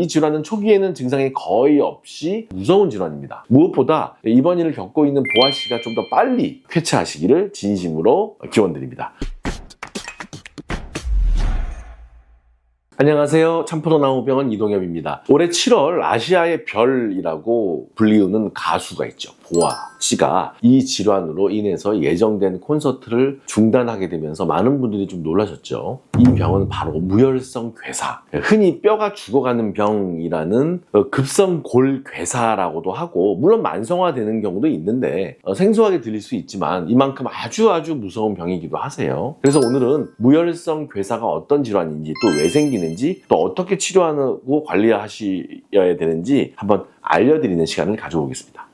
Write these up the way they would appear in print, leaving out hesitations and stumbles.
이 질환은 초기에는 증상이 거의 없이 무서운 질환입니다. 무엇보다 입원일을 겪고 있는 보아 씨가 좀 더 빨리 쾌차하시기를 진심으로 기원드립니다. 안녕하세요. 참포도나무병원 이동엽입니다. 올해 7월 아시아의 별이라고 불리우는 가수가 있죠. 보아 씨가 이 질환으로 인해서 예정된 콘서트를 중단하게 되면서 많은 분들이 좀 놀라셨죠. 이 병은 바로 무혈성 괴사, 흔히 뼈가 죽어가는 병이라는 급성골괴사라고도 하고, 물론 만성화되는 경우도 있는데 생소하게 들릴 수 있지만 이만큼 아주 무서운 병이기도 하세요. 그래서 오늘은 무혈성 괴사가 어떤 질환인지, 또 왜 생기는지, 또 어떻게 치료하고 관리하셔야 되는지 한번 알려드리는 시간을 가져보겠습니다.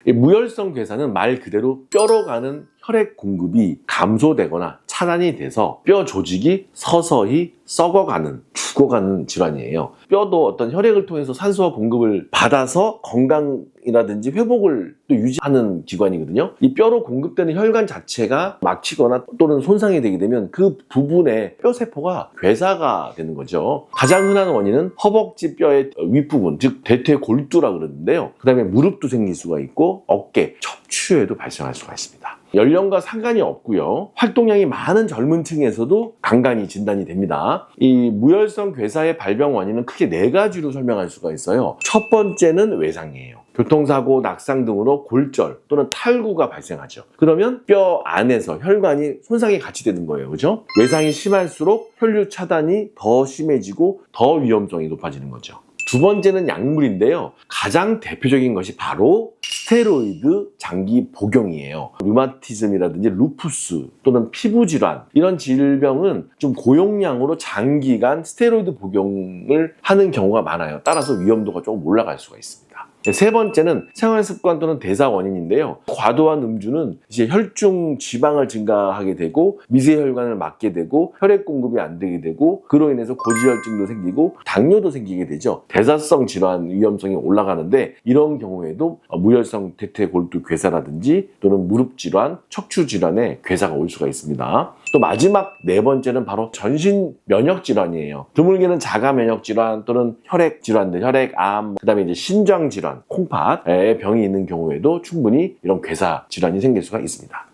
무혈성 괴사는 말 그대로 뼈로 가는 혈액 공급이 감소되거나 차단이 돼서 뼈 조직이 서서히 썩어가는, 죽어가는 질환이에요. 뼈도 어떤 혈액을 통해서 산소와 공급을 받아서 건강이라든지 회복을 또 유지하는 기관이거든요. 이 뼈로 공급되는 혈관 자체가 막히거나 또는 손상이 되게 되면 그 부분에 뼈세포가 괴사가 되는 거죠. 가장 흔한 원인은 허벅지 뼈의 윗부분, 즉 대퇴골두라 그러는데요. 그 다음에 무릎도 생길 수가 있고 어깨, 척추에도 발생할 수가 있습니다. 연령과 상관이 없고요. 활동량이 많은 젊은 층에서도 간간히 진단이 됩니다. 이 무혈성 괴사의 발병 원인은 크게 4가지로 설명할 수가 있어요. 첫 번째는 외상이에요. 교통사고, 낙상 등으로 골절 또는 탈구가 발생하죠. 그러면 뼈 안에서 혈관이 손상이 같이 되는 거예요. 그죠? 외상이 심할수록 혈류 차단이 더 심해지고 더 위험성이 높아지는 거죠. 두 번째는 약물인데요. 가장 대표적인 것이 바로 스테로이드 장기 복용이에요. 류마티즘이라든지 루푸스 또는 피부질환, 이런 질병은 좀 고용량으로 장기간 스테로이드 복용을 하는 경우가 많아요. 따라서 위험도가 조금 올라갈 수가 있습니다. 세 번째는 생활습관 또는 대사 원인인데요. 과도한 음주는 이제 혈중 지방을 증가하게 되고 미세혈관을 막게 되고 혈액 공급이 안 되게 되고, 그로 인해서 고지혈증도 생기고 당뇨도 생기게 되죠. 대사성 질환 위험성이 올라가는데, 이런 경우에도 무혈성 대퇴골두 괴사라든지 또는 무릎 질환, 척추 질환에 괴사가 올 수가 있습니다. 또 마지막 4번째는 바로 전신 면역 질환이에요. 드물게는 자가 면역 질환 또는 혈액 질환들, 혈액암, 그다음에 이제 신장 질환, 콩팥에 병이 있는 경우에도 충분히 이런 괴사 질환이 생길 수가 있습니다.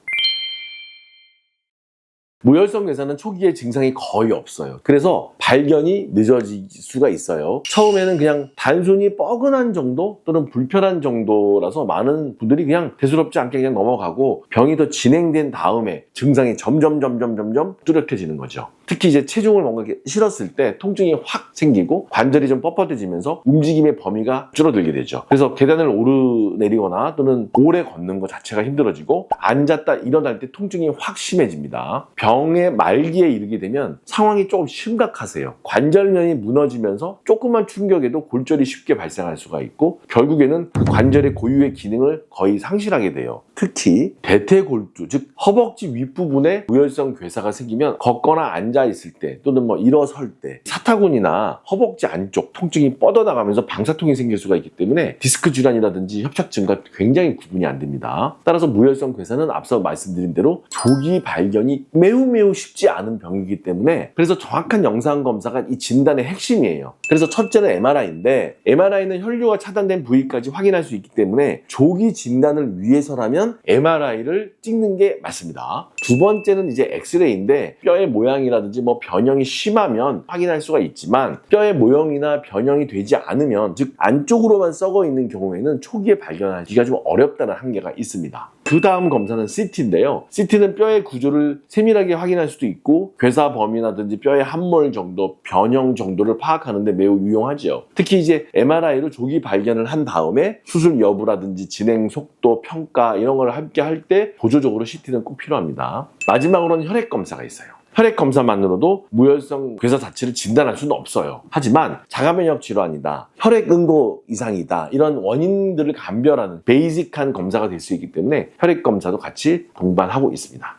무혈성 괴사는 초기에 증상이 거의 없어요. 그래서 발견이 늦어질 수가 있어요. 처음에는 그냥 단순히 뻐근한 정도 또는 불편한 정도라서 많은 분들이 그냥 대수롭지 않게 그냥 넘어가고, 병이 더 진행된 다음에 증상이 점점 뚜렷해지는 거죠. 특히 이제 체중을 뭔가 실었을 때 통증이 확 생기고 관절이 좀 뻣뻣해지면서 움직임의 범위가 줄어들게 되죠. 그래서 계단을 오르내리거나 또는 오래 걷는 것 자체가 힘들어지고, 앉았다 일어날 때 통증이 확 심해집니다. 병의 말기에 이르게 되면 상황이 조금 심각하세요. 관절면이 무너지면서 조그만 충격에도 골절이 쉽게 발생할 수가 있고, 결국에는 그 관절의 고유의 기능을 거의 상실하게 돼요. 특히 대퇴골두, 즉 허벅지 윗부분에 무혈성 괴사가 생기면 걷거나 앉아 있을 때 또는 일어설 때 사타구니나 허벅지 안쪽 통증이 뻗어나가면서 방사통이 생길 수가 있기 때문에 디스크 질환이라든지 협착증과 굉장히 구분이 안 됩니다. 따라서 무혈성 괴사는 앞서 말씀드린 대로 조기 발견이 매우 쉽지 않은 병이기 때문에, 그래서 정확한 영상 검사가 이 진단의 핵심이에요. 그래서 첫째는 MRI인데, MRI는 혈류가 차단된 부위까지 확인할 수 있기 때문에 조기 진단을 위해서라면 MRI를 찍는 게 맞습니다. 두 번째는 이제 엑스레이인데, 뼈의 모양이라든지 변형이 심하면 확인할 수가 있지만, 뼈의 모형이나 변형이 되지 않으면, 즉 안쪽으로만 썩어 있는 경우에는 초기에 발견하기가 좀 어렵다는 한계가 있습니다. 그 다음 검사는 CT인데요. CT는 뼈의 구조를 세밀하게 확인할 수도 있고, 괴사 범위라든지 뼈의 함몰 정도, 변형 정도를 파악하는데 매우 유용하죠. 특히 이제 MRI로 조기 발견을 한 다음에 수술 여부라든지 진행 속도, 평가 이런 걸 함께 할 때 보조적으로 CT는 꼭 필요합니다. 마지막으로는 혈액 검사가 있어요. 혈액 검사만으로도 무혈성 괴사 자체를 진단할 수는 없어요. 하지만 자가면역 질환이다, 혈액 응고 이상이다, 이런 원인들을 감별하는 베이직한 검사가 될 수 있기 때문에 혈액 검사도 같이 동반하고 있습니다.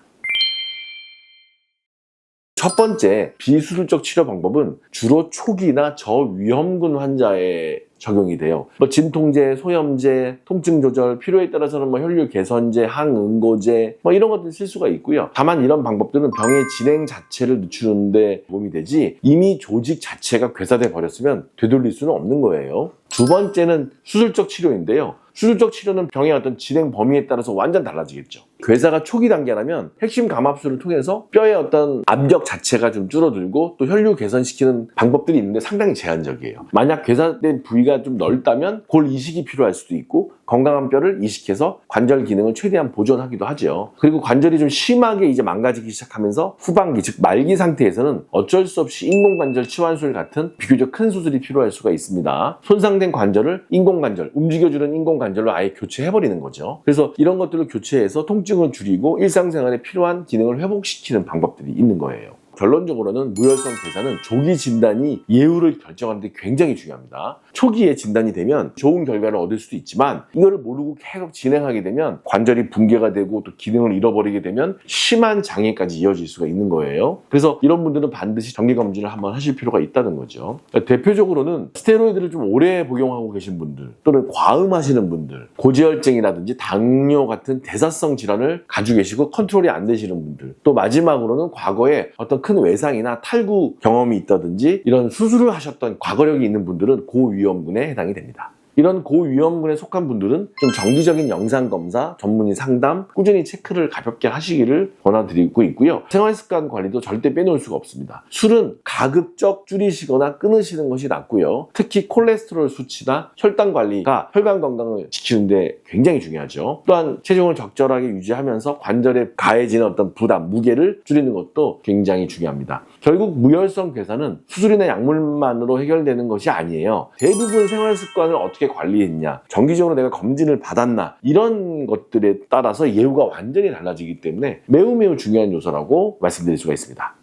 첫 번째 비수술적 치료 방법은 주로 초기나 저위험군 환자에 적용이 돼요. 뭐 진통제, 소염제, 통증 조절, 필요에 따라서는 뭐 혈류 개선제, 항응고제 뭐 이런 것들 쓸 수가 있고요. 다만 이런 방법들은 병의 진행 자체를 늦추는데 도움이 되지 이미 조직 자체가 괴사돼 버렸으면 되돌릴 수는 없는 거예요. 두 번째는 수술적 치료인데요. 수술적 치료는 병의 어떤 진행 범위에 따라서 완전 달라지겠죠. 괴사가 초기 단계라면 핵심 감압술을 통해서 뼈의 어떤 압력 자체가 좀 줄어들고 또 혈류 개선시키는 방법들이 있는데 상당히 제한적이에요. 만약 괴사된 부위가 좀 넓다면 골 이식이 필요할 수도 있고 건강한 뼈를 이식해서 관절 기능을 최대한 보존하기도 하죠. 그리고 관절이 좀 심하게 이제 망가지기 시작하면서 후반기 즉 말기 상태에서는 어쩔 수 없이 인공관절 치환술 같은 비교적 큰 수술이 필요할 수가 있습니다. 손상된 관절을 인공관절, 움직여주는 인공관절로 아예 교체해버리는 거죠. 그래서 이런 것들을 교체해서 통증을 줄이고 일상생활에 필요한 기능을 회복시키는 방법들이 있는 거예요. 결론적으로는 무혈성 괴사는 조기 진단이 예후를 결정하는 데 굉장히 중요합니다. 초기에 진단이 되면 좋은 결과를 얻을 수도 있지만 이거를 모르고 계속 진행하게 되면 관절이 붕괴가 되고 또 기능을 잃어버리게 되면 심한 장애까지 이어질 수가 있는 거예요. 그래서 이런 분들은 반드시 정기검진을 한번 하실 필요가 있다는 거죠. 대표적으로는 스테로이드를 좀 오래 복용하고 계신 분들 또는 과음하시는 분들, 고지혈증이라든지 당뇨 같은 대사성 질환을 가지고 계시고 컨트롤이 안 되시는 분들, 또 마지막으로는 과거에 어떤 큰 외상이나 탈구 경험이 있다든지 이런 수술을 하셨던 과거력이 있는 분들은 고위험군에 해당이 됩니다. 이런 고위험군에 속한 분들은 좀 정기적인 영상검사, 전문의 상담, 꾸준히 체크를 가볍게 하시기를 권해드리고 있고요. 생활습관 관리도 절대 빼놓을 수가 없습니다. 술은 가급적 줄이시거나 끊으시는 것이 낫고요. 특히 콜레스테롤 수치나 혈당 관리가 혈관 건강을 지키는데 굉장히 중요하죠. 또한 체중을 적절하게 유지하면서 관절에 가해지는 어떤 부담, 무게를 줄이는 것도 굉장히 중요합니다. 결국 무혈성 괴사는 수술이나 약물만으로 해결되는 것이 아니에요. 대부분 생활습관을 어떻게 관리했냐, 정기적으로 내가 검진을 받았나 이런 것들에 따라서 예후가 완전히 달라지기 때문에 매우 중요한 요소라고 말씀드릴 수가 있습니다.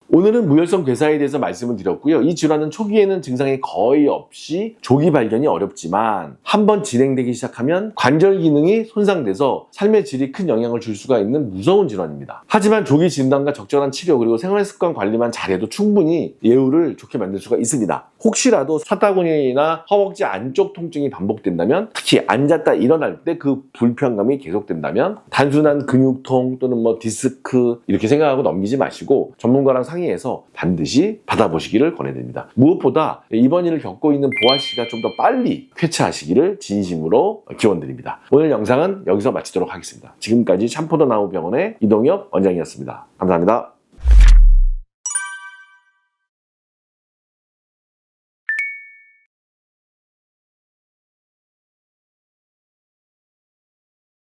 오늘은 무혈성 괴사에 대해서 말씀을 드렸고요. 이 질환은 초기에는 증상이 거의 없이 조기 발견이 어렵지만 한번 진행되기 시작하면 관절 기능이 손상돼서 삶의 질이 큰 영향을 줄 수가 있는 무서운 질환입니다. 하지만 조기 진단과 적절한 치료 그리고 생활습관 관리만 잘해도 충분히 예후를 좋게 만들 수가 있습니다. 혹시라도 사타구니나 허벅지 안쪽 통증이 반복된다면, 특히 앉았다 일어날 때 그 불편감이 계속된다면 단순한 근육통 또는 디스크 이렇게 생각하고 넘기지 마시고 전문가랑 상의해서 반드시 받아보시기를 권해드립니다. 무엇보다 이번 일을 겪고 있는 보아 씨가 좀 더 빨리 쾌차하시기를 진심으로 기원드립니다. 오늘 영상은 여기서 마치도록 하겠습니다. 지금까지 참포더 나우 병원의 이동엽 원장이었습니다. 감사합니다.